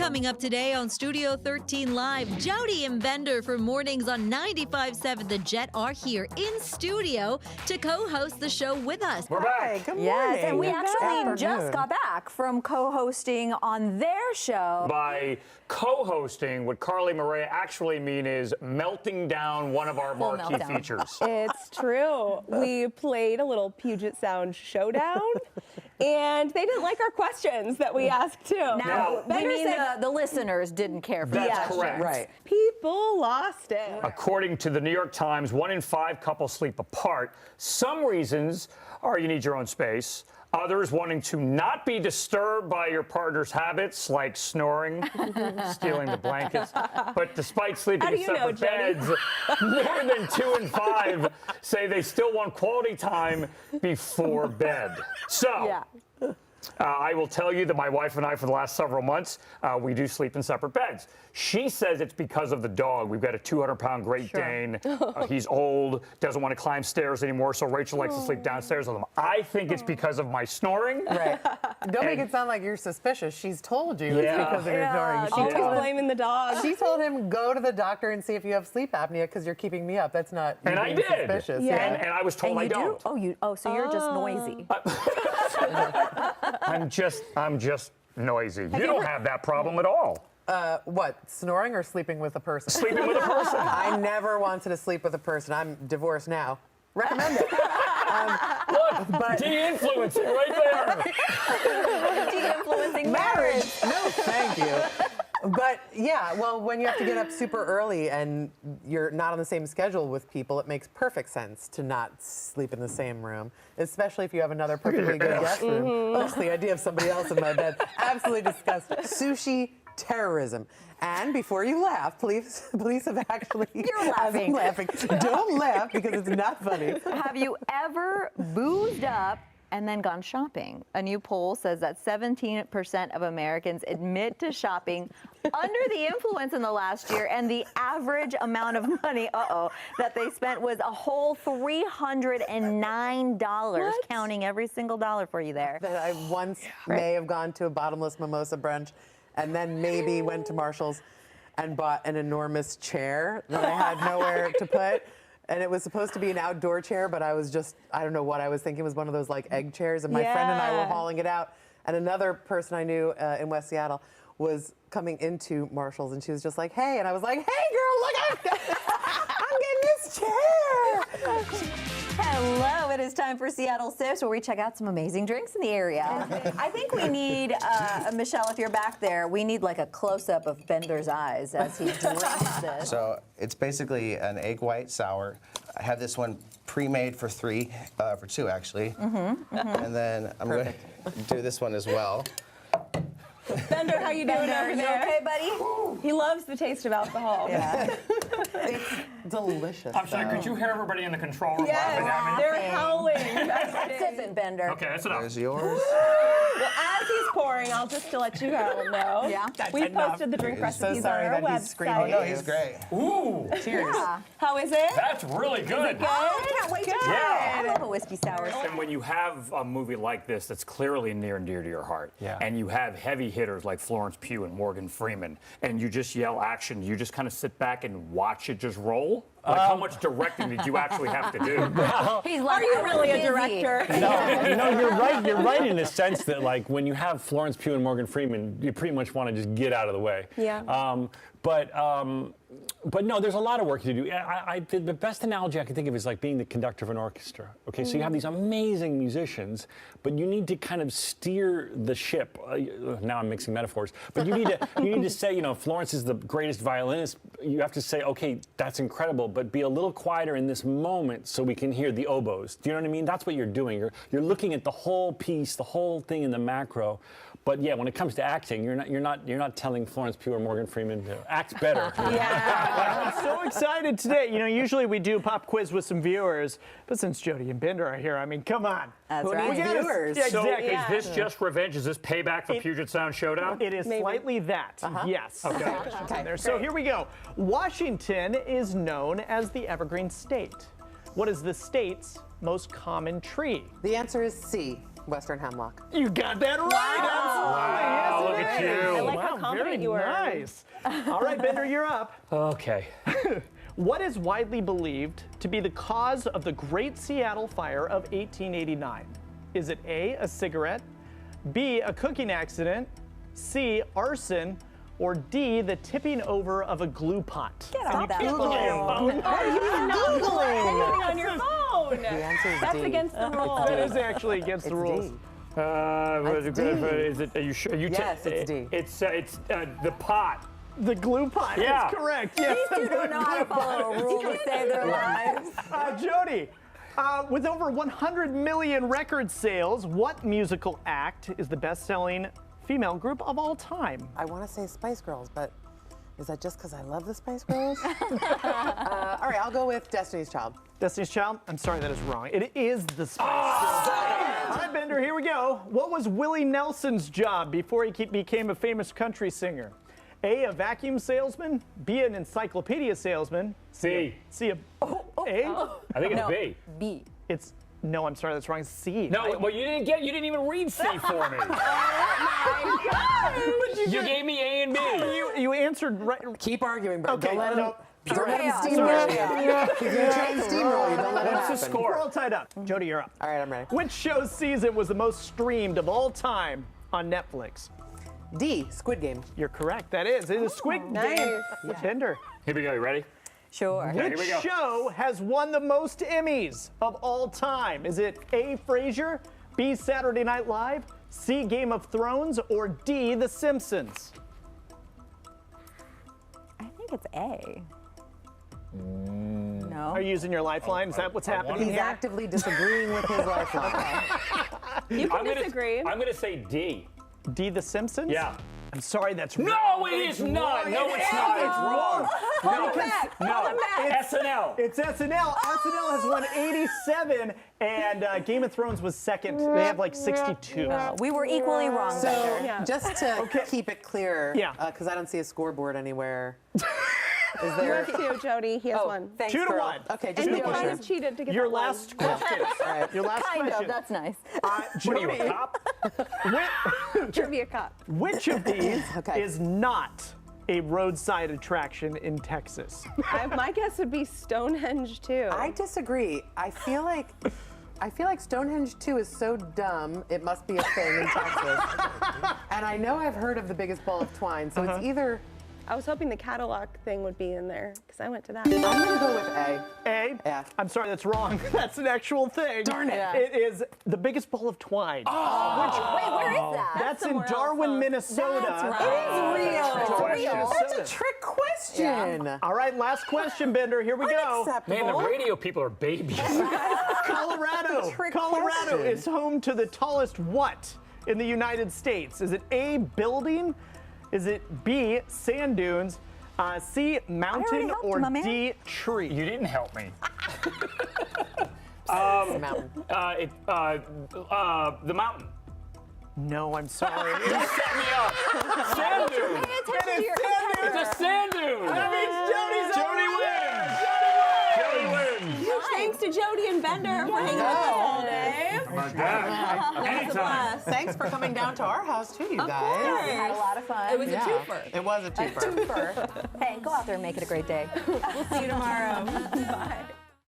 Coming up today on Studio 13 Live, Jodi and Bender from Mornings on 95.7 The Jet are here in studio to co-host the show with us. We're back. Good morning. Yes, and we actually Afternoon. just got back from co-hosting on their show. By co-hosting, what Carly and Mireya actually mean is melting down one of our Full marquee meltdown. features. It's true. We played a little Puget Sound showdown, and they didn't like our questions that we asked too. Now, we Bender mean said the listeners didn't care for That's the questions. correct. right. People lost it. According to the New York Times, 1 in 5 couples sleep apart. Some reasons are you need your own space. Others wanting to not be disturbed by your partner's habits, like snoring, stealing the blankets. But despite sleeping How do in you know, separate Jodi? beds, more than 2 in 5 say they still want quality time before bed. So. Yeah. I will tell you that my wife and I, for the last several months, we do sleep in separate beds. She says it's because of the dog. We've got a 200-pound Great Dane. He's old, doesn't want to climb stairs anymore, so Rachel likes to sleep downstairs with him. I think it's because of my snoring. Right. Don't make it sound like you're suspicious. She's told you it's because of your snoring. Always blaming the dog. She told him, go to the doctor and see if you have sleep apnea because you're keeping me up. That's not you And I being did. suspicious. Yeah. And I was told And I you don't. do? So you're just noisy. I'm just noisy. You don't have that problem at all. What, snoring or sleeping with a person? Sleeping with a person. I never wanted to sleep with a person. I'm divorced now. Recommend it. Look, de-influencing right there. De-influencing marriage. No, thank you. But yeah, well, when you have to get up super early and you're not on the same schedule with people, it makes perfect sense to not sleep in the same room, especially if you have another perfectly good guest room. Ugh, the idea of somebody else in my bed, absolutely disgusting. Sushi terrorism. And before you laugh, police have actually... You're laughing. I'm laughing. Don't laugh because it's not funny. Have you ever boozed up and then gone shopping? A new poll says that 17% of Americans admit to shopping under the influence in the last year, and the average amount of money, that they spent was a whole $309, counting every single dollar for you there. That I once may have gone to a bottomless mimosa brunch and then maybe went to Marshall's and bought an enormous chair that I had nowhere to put. And it was supposed to be an outdoor chair, but I don't know what I was thinking. It was one of those like egg chairs, and my friend and I were hauling it out. And another person I knew in West Seattle was coming into Marshall's, and she was just like, hey. And I was like, hey, girl, look, I'm getting this chair. Hello, it is time for Seattle Sips, where we check out some amazing drinks in the area. I think we need, Michelle, if you're back there, we need like a close-up of Bender's eyes as he drinks this. So it's basically an egg white sour. I have this one pre-made for two actually. And then I'm going to do this one as well. Bender, how you doing over you there? okay, buddy? He loves the taste of alcohol. Yeah. It's delicious. I'm sorry, could you hear everybody in the control room laughing at me? They're howling. Sip it, Bender. Okay, that's enough. There's yours. Well, as he's pouring, I'll just to let you all know. Yeah. We posted the drink So recipes sorry on our that website. he's screaming. Oh, no, he's great. Ooh, Cheers. Yeah. How is it? that's really good. I can't wait to try Yeah. it. I love a whiskey sour. And when you have a movie like this that's clearly near and dear to your heart, and you have heavy hitters like Florence Pugh and Morgan Freeman, and you just yell action, you just kind of sit back and watch it just roll? Like, how much directing did you actually have to do? He's like, Are you really a busy. director? No, you're right. You're right in the sense that, like, when you have Florence Pugh and Morgan Freeman, you pretty much want to just get out of the way. Yeah. But no, there's a lot of work to do. The best analogy I can think of is like being the conductor of an orchestra. Okay, so you have these amazing musicians, but you need to kind of steer the ship. Now I'm mixing metaphors, but you need to say, you know, Florence is the greatest violinist. You have to say, okay, that's incredible, but be a little quieter in this moment so we can hear the oboes. Do you know what I mean? That's what you're doing. You're looking at the whole piece, the whole thing in the macro. But yeah, when it comes to acting, you're not telling Florence Pugh or Morgan Freeman to act better. I'm so excited today. You know, usually we do pop quiz with some viewers, but since Jodi and Bender are here, I mean, come on. That's Who right. needs viewers? Yeah, So exactly. is this just revenge? Is this payback for Puget Sound Showdown? It is slightly that, yes. Okay. So here we go. Washington is known as the Evergreen State. What is the state's most common tree? The answer is C. Western hemlock. You got that right. Wow, Absolutely. look Yes, at it you. is. I like how Wow, confident very you were. nice. All right, Bender, you're up. Okay. What is widely believed to be the cause of the Great Seattle Fire of 1889? Is it A, a cigarette, B, a cooking accident, C, arson, or D, the tipping over of a glue pot? Get on that Googling. phone. Googling on your phone. The answer is That's D. against the rules. That is actually against the It's rules. D. Is it? Are you sure? Are you Yes, it's D. It's the pot. The glue pot Yeah. is correct. Yes, These two don't know how to follow a rule to save their lives. Jodi, with over 100 million record sales, what musical act is the best-selling female group of all time? I want to say Spice Girls, but is that just because I love the Spice Girls? All right, I'll go with Destiny's Child. Destiny's Child? I'm sorry, that is wrong. It is the Spice Girls. All right, Bender, here we go. What was Willie Nelson's job before he became a famous country singer? A, a vacuum salesman, B, an encyclopedia salesman, C. C, a A? I think it's No, B. B. It's, no, I'm sorry, that's wrong. It's C. No, well, you didn't even read C for me. You gave me A and B. You answered right. Keep arguing, bro. Okay, Don't let him, no. don't let him chaos. steamroll you. He's going to try and steamroll you. Don't let it What's the happen. score? We're all tied up. Jodi, you're up. All right, I'm ready. Which show's season was the most streamed of all time on Netflix? D, Squid Game. You're correct. That is. It is Squid Game with Bender. Here we go. You ready? Sure. Okay, here Which we go. show has won the most Emmys of all time? Is it A, Frasier, B, Saturday Night Live, C, Game of Thrones, or D, The Simpsons? I think it's A. No. Are you using your lifeline? Is that what's happening He's here? actively disagreeing with his lifeline. You can disagree. I'm gonna say D. D, The Simpsons? Yeah. I'm sorry, that's wrong. No, it is not. No, it's not. It's wrong. Call him back. Call him back. SNL. It's SNL. SNL has won 87, and Game of Thrones was second. They have like 62. We were equally wrong, So, Bender. just to keep it clear, Yeah. because I don't see a scoreboard anywhere. Is You there? have two, Jodi. He has Oh, one. thanks, 2 to girl. 1. Okay, just And making you sure. guys cheated to get Your that one. last question. All right. Your last Kind question. of. That's nice. What are you, a Jodi, cop? Trivia cup. which of these Okay. is not a roadside attraction in Texas? My guess would be Stonehenge too. I disagree. I feel like Stonehenge 2 is so dumb, it must be a thing in Texas. And I know I've heard of the biggest ball of twine, so it's either. I was hoping the Cadillac thing would be in there because I went to that. I'm gonna go with A. A? Yeah. I'm sorry, that's wrong. That's an actual thing. Darn it. Yeah. It is the biggest ball of twine. Wait, where is that? That's in somewhere else, Darwin, huh? Minnesota. That's right. It is real. Question. That's a trick question. All right, last question, Bender. Here we go. Unacceptable. Man, the radio people are babies. Colorado. trick Colorado question. is home to the tallest what in the United States? Is it A, building? Is it B, sand dunes? C, mountain, helped or him, my man. D, tree? You didn't help me. Mountain. The mountain. No, I'm sorry. You set me up. Sand dune. Pay attention to your competitor. It's a sand dune. That means Jodi's Jodi wins. Jodi wins. Thanks to Jodi and Bender for hanging with us all day. Anytime. Thanks for coming down to our house too, you guys. We had a lot of fun. It was a twofer. It was a twofer. Hey, go out there and make it a great day. We'll see you tomorrow. Bye.